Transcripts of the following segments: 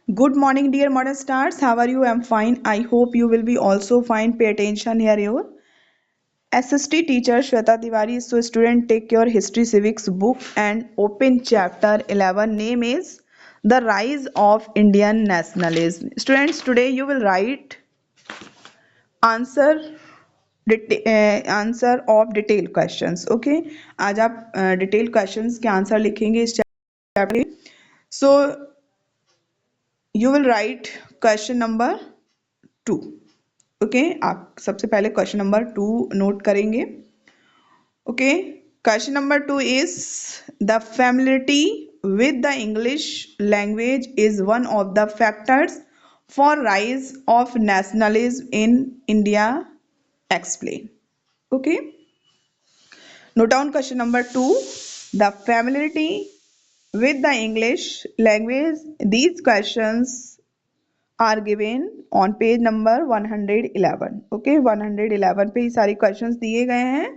Good morning, dear modern stars. How are you? I'm fine. I hope you will be also fine. Pay attention here. Your SST teacher Shweta Tiwari. So, student, take your history civics book and open chapter 11. Name is The Rise of Indian Nationalism. Students, today you will write answer answer of detail questions okay. आज आप detail questions के answer लिखेंगे इस chapter. So you will right question number 2। Okay, आप सबसे पहले question number 2 note करेंगे। Okay, question number 2 is the familiarity with the English language is one of the factors for rise of nationalism in India. Explain. Okay, note down question number 2. The familiarity with the English language. These questions are given on page number 111। Okay, 111 पे ही सारे questions दिए गए हैं।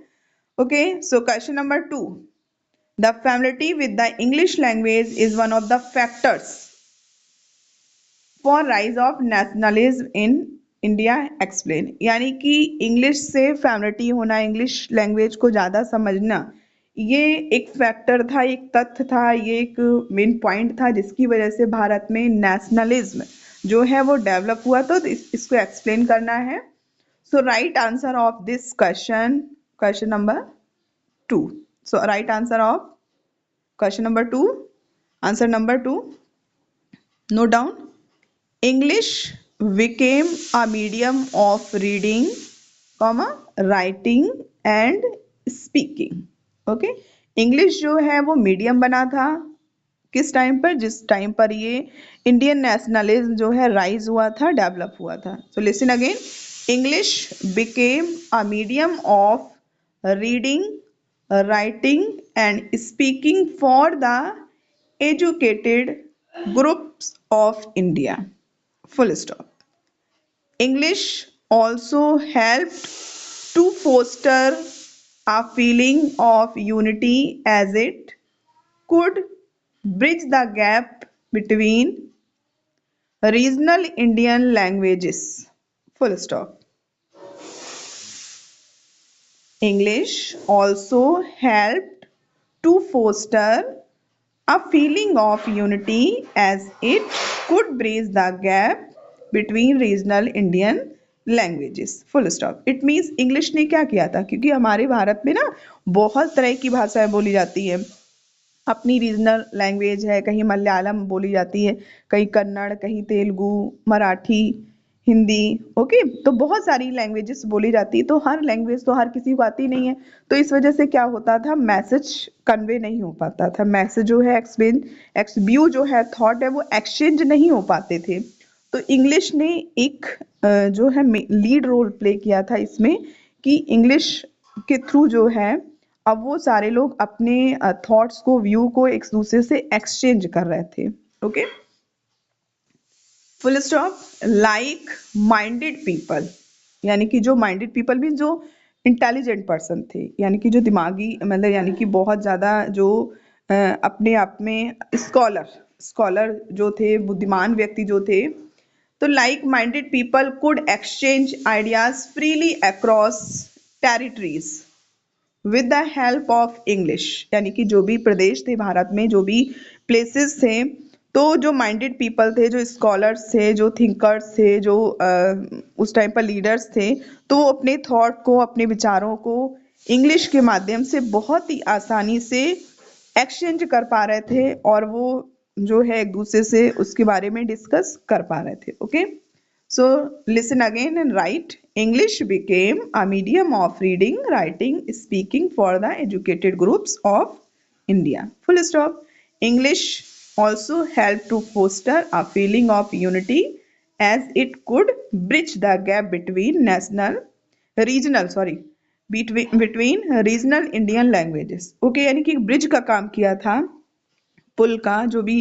Okay, so question number 2, the familiarity with the English language is one of the factors for rise of nationalism in India. Explain। यानी कि English से familiarity होना, English language को ज़्यादा समझना, ये एक फैक्टर था, एक तथ्य था, ये एक मेन पॉइंट था जिसकी वजह से भारत में नेशनलिज्म जो है वो डेवलप हुआ। तो इसको एक्सप्लेन करना है। So right answer of this question, question number 2। So right answer of question number 2, answer number 2, note down. English became a medium of reading, writing and speaking. Okay, English जो है वो medium बना था किस time पर? जिस time पर ये इंडियन नेशनलिज्म जो है राइज हुआ था, डेवलप हुआ था। So listen again, English became a medium of reading, writing and speaking for the educated groups of India. Full stop. English also helped to foster a feeling of unity as it could bridge the gap between regional Indian languages. Full stop. English also helped to foster a feeling of unity as it could bridge the gap between regional Indian languages. Full stop. It means English ने क्या किया था, क्योंकि हमारे भारत में ना बहुत तरह की भाषाएं बोली जाती है। अपनी रीजनल लैंग्वेज है, कहीं मलयालम बोली जाती है, कहीं कन्नड़, कहीं तेलुगु, मराठी, हिंदी। ओके, तो बहुत सारी लैंग्वेजेस बोली जाती है। तो हर लैंग्वेज तो हर किसी को आती नहीं है, तो इस वजह से क्या होता था, मैसेज कन्वे नहीं हो पाता था, मैसेज जो है व्यू जो है, थॉट है, वो एक्सचेंज नहीं हो पाते थे। तो इंग्लिश ने एक जो है लीड रोल प्ले किया था इसमें, कि इंग्लिश के थ्रू जो है अब वो सारे लोग अपने थॉट्स को, व्यू को एक दूसरे से एक्सचेंज कर रहे थे। Okay, full stop. Like minded people, यानी कि जो माइंडेड पीपल भी जो इंटेलिजेंट पर्सन थे, यानी कि जो दिमागी, मतलब यानी कि बहुत ज़्यादा जो अपने आप में स्कॉलर जो थे, बुद्धिमान व्यक्ति जो थे, तो like minded people could exchange ideas freely across territories with the help of English. यानी कि जो भी प्रदेश थे भारत में, जो भी प्लेसेस थे, तो जो माइंडेड पीपल थे, जो स्कॉलर्स थे, जो थिंकर्स थे, जो उस टाइम पर लीडर्स थे, तो वो अपने थॉट को, अपने विचारों को इंग्लिश के माध्यम से बहुत ही आसानी से एक्सचेंज कर पा रहे थे, और वो जो है एक दूसरे से उसके बारे में डिस्कस कर पा रहे थे। Okay, so listen again and write. English became a medium of reading, writing, speaking for the educated groups of India. Full stop. English also helped to foster a feeling of unity as it could bridge the gap between between regional Indian languages. Okay, यानी कि bridge का काम किया था, पुल का, जो भी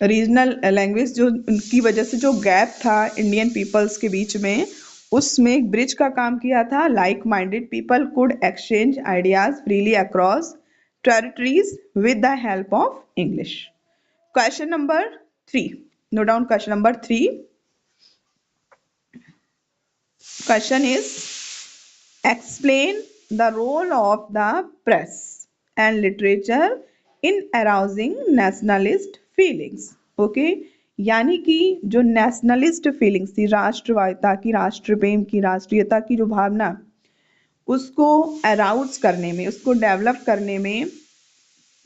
regional language जो उनकी वजह से जो गैप था इंडियन पीपल्स के बीच में, उसमें एक ब्रिज का काम किया था। Like minded people could exchange ideas freely across territories with the help of English. Question number 3, Note down question number 3. Question is, explain the role of the press and literature in arousing nationalist feelings. Okay, यानी कि जो nationalist feelings थी, राष्ट्रवादिता की, राष्ट्र प्रेम की, राष्ट्रीयता की जो भावना, उसको अराउज करने में, उसको डेवलप करने में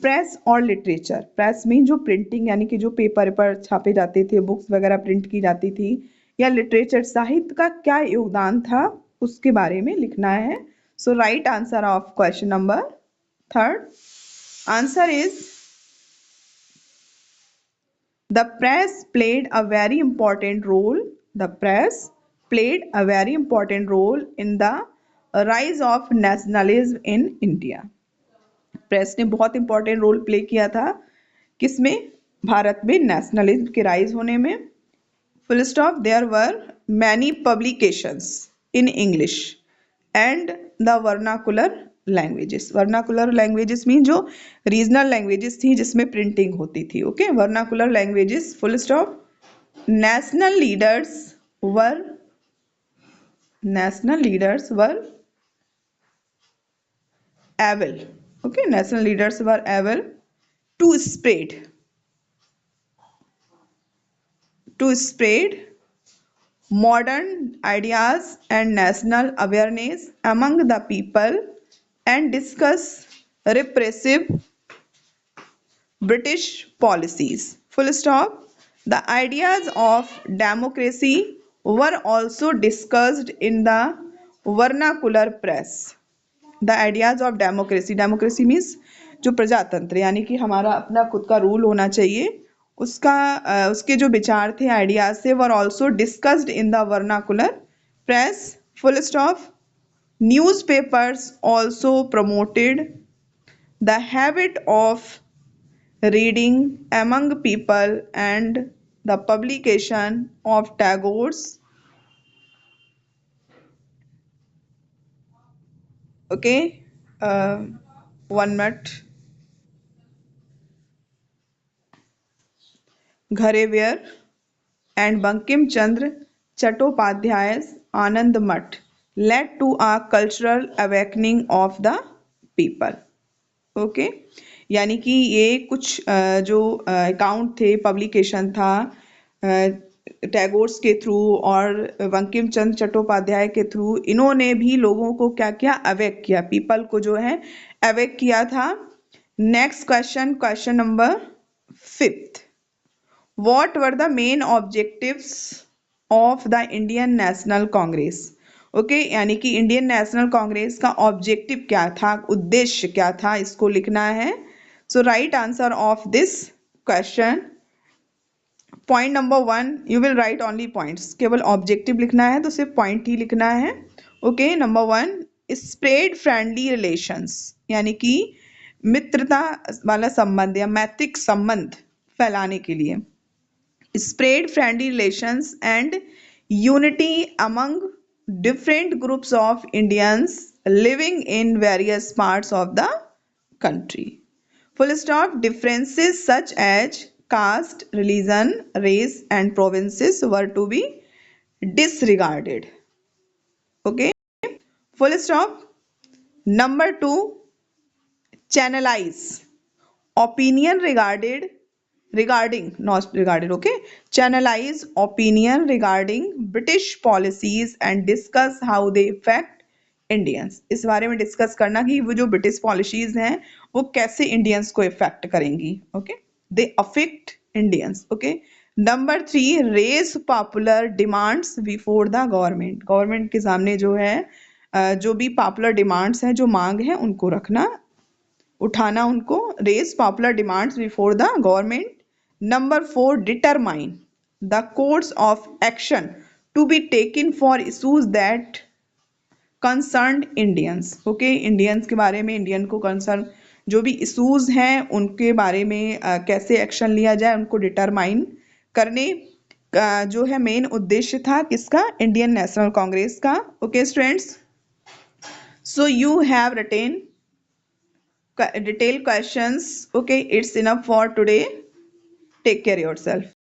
प्रेस और लिटरेचर, प्रेस में जो प्रिंटिंग यानी कि जो पेपर पर छापे जाते थे, बुक्स वगैरह प्रिंट की जाती थी, या लिटरेचर साहित्य का क्या योगदान था, उसके बारे में लिखना है. So right answer of question number 3. Answer is the press played a very important role. The press played a very important role in the rise of nationalism in India. Press ने बहुत इंपॉर्टेंट रोल प्ले किया था किसमें, भारत में nationalism के rise होने में. Full stop. There were many publications in English and the vernacular languages. Vernacular languages mean जो रीजनल लैंग्वेजेस थी जिसमें प्रिंटिंग होती थी. Okay, vernacular languages. Full stop. National leaders were able. Okay, national leaders were able to spread modern ideas and national awareness among the people and discuss repressive British policies. Full stop. The ideas of democracy were also discussed in the vernacular press. The ideas of democracy. Democracy means जो प्रजातंत्र, यानी कि हमारा अपना खुद का rule होना चाहिए, उसके जो विचार थे, आइडियाज थे, were also discussed in the vernacular press. Full stop. News papers also promoted the habit of reading among people and the publication of Tagore's. Okay, 1 minute. Gharevyar and Bankim Chandra Chattopadhyay's Anand Math led to a cultural awakening of the people. Okay, यानी कि ये कुछ जो account थे, publication था Tagore's के through और बंकिम चंद्र चट्टोपाध्याय के थ्रू, इन्होंने भी लोगों को क्या किया, अवेक किया, पीपल को जो है अवेक किया था. Next question, question number 5. What were the main objectives of the Indian National Congress? Okay, यानी कि इंडियन नेशनल कांग्रेस का ऑब्जेक्टिव क्या था, उद्देश्य क्या था, इसको लिखना है. So right answer of this question. Point number 1 you will write only points. केवल ऑब्जेक्टिव लिखना है तो सिर्फ पॉइंट ही लिखना है. Okay, number 1, spread friendly relations, यानी कि मित्रता वाला संबंध या मैत्रिक संबंध फैलाने के लिए. Spread friendly relations and unity among different groups of Indians living in various parts of the country. Full stop. Differences such as caste, religion, race and provinces were to be disregarded. Okay. Full stop. Number 2, channelize opinion channelize opinion regarding British policies and discuss how they affect Indians. इस बारे में discuss करना कि वो जो British policies हैं वो कैसे इंडियंस को इफेक्ट करेंगी. Okay, they affect Indians. Okay. Number 3, raise popular demands before the government. Government के सामने जो है जो भी पॉपुलर डिमांड्स हैं, जो मांग है, उनको रखना, उठाना उनको. Raise popular demands before the government. Number 4, determine the course of action to be taken for issues that concerned Indians. Okay, Indians के बारे में, इंडियन को कंसर्न जो भी इशूज हैं उनके बारे में कैसे एक्शन लिया जाए, उनको डिटरमाइन करने का जो है मेन उद्देश्य था किसका, इंडियन नेशनल कांग्रेस का. Okay students, so you have written detailed questions. Okay, it's enough for today. Take care yourself.